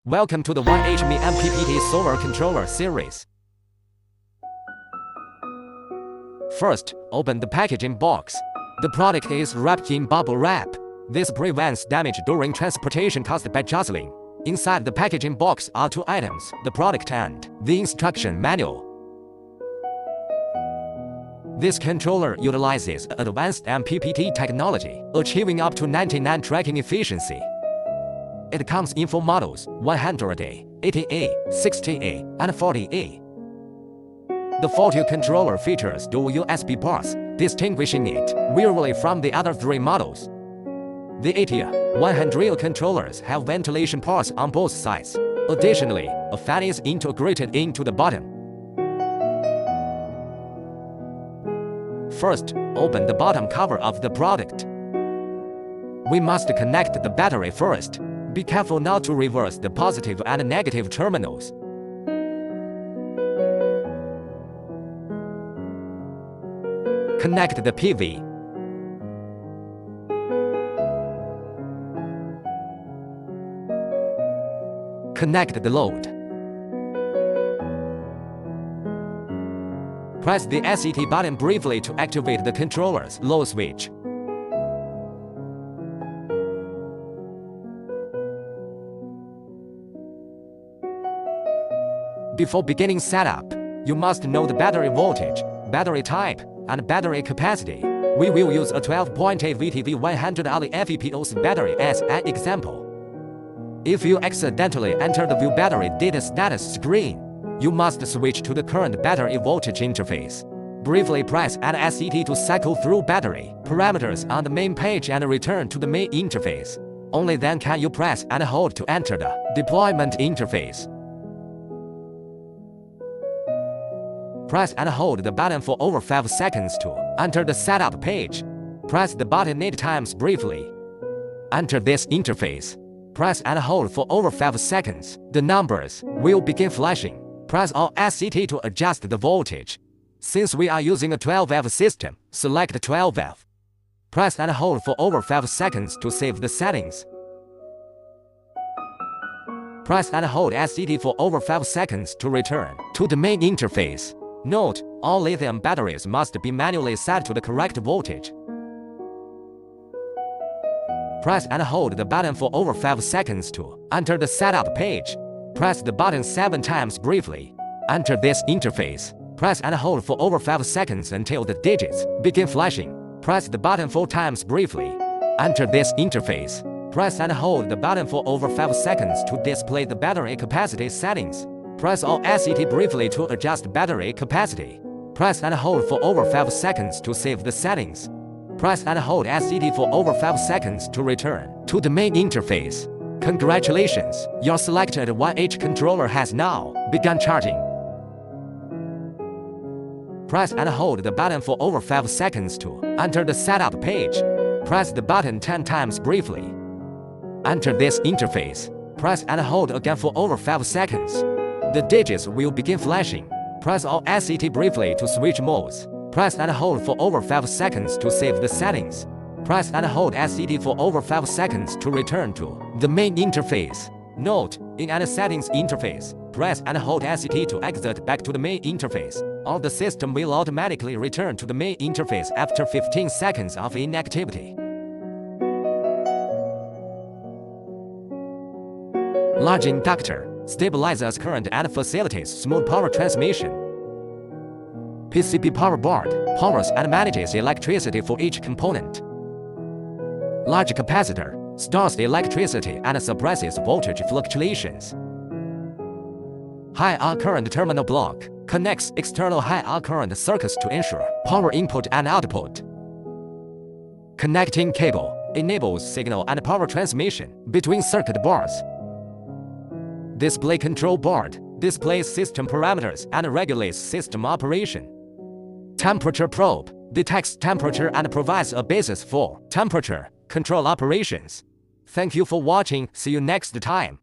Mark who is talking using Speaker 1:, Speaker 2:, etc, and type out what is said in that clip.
Speaker 1: Welcome to the ME MPPT Solar Controller series. First, open the packaging box. The product is wrapped in bubble wrap. This prevents damage during transportation caused by jostling. Inside the packaging box are two items, the product and the instruction manual. This controller utilizes advanced MPPT technology, achieving up to 99% tracking efficiency. It comes in 4 models: 100A, 80A, 60A, and 40A. The 40 controller features dual USB ports, distinguishing it visually from the other 3 models. The 80A, 100A controllers have ventilation ports on both sides. Additionally, a fan is integrated into the bottom. First, open the bottom cover of the product. We must connect the battery first. Be careful not to reverse the positive and negative terminals. Connect the PV. Connect the load. Press the SET button briefly to activate the controller's low switch. Before beginning setup, you must know the battery voltage, battery type, and battery capacity. We will use a 12.8 VTV 100 FEPOS battery as an example. If you accidentally enter the view battery data status screen, you must switch to the current battery voltage interface. Briefly press Add SET to cycle through battery parameters on the main page and return to the main interface. Only then can you press and hold to enter the deployment interface. Press and hold the button for over 5 seconds to enter the setup page. Press the button 8 times briefly. Enter this interface. Press and hold for over 5 seconds. The numbers will begin flashing. Press Alt SET to adjust the voltage. Since we are using a 12V system, select 12V. Press and hold for over 5 seconds to save the settings. Press and hold SET for over 5 seconds to return to the main interface. Note, all lithium batteries must be manually set to the correct voltage. Press and hold the button for over 5 seconds to enter the setup page. Press the button 7 times briefly. Enter this interface. Press and hold for over 5 seconds until the digits begin flashing. Press the button 4 times briefly. Enter this interface. Press and hold the button for over 5 seconds to display the battery capacity settings. Press Alt SET briefly to adjust battery capacity. Press and hold for over 5 seconds to save the settings. Press and hold SET for over 5 seconds to return to the main interface. Congratulations, your selected 1H controller has now begun charging. Press and hold the button for over 5 seconds to enter the setup page. Press the button 10 times briefly. Enter this interface. Press and hold again for over 5 seconds. The digits will begin flashing. Press Alt SET briefly to switch modes. Press and hold for over 5 seconds to save the settings. Press and hold SET for over 5 seconds to return to the main interface. Note, in any settings interface, press and hold SET to exit back to the main interface, or the system will automatically return to the main interface after 15 seconds of inactivity. Large inductor stabilizes current and facilitates smooth power transmission. PCB power board powers and manages electricity for each component. Large capacitor stores electricity and suppresses voltage fluctuations. High arc current terminal block connects external high arc current circuits to ensure power input and output. Connecting cable enables signal and power transmission between circuit boards. Display control board displays system parameters and regulates system operation. Temperature probe detects temperature and provides a basis for temperature control operations. Thank you for watching. See you next time.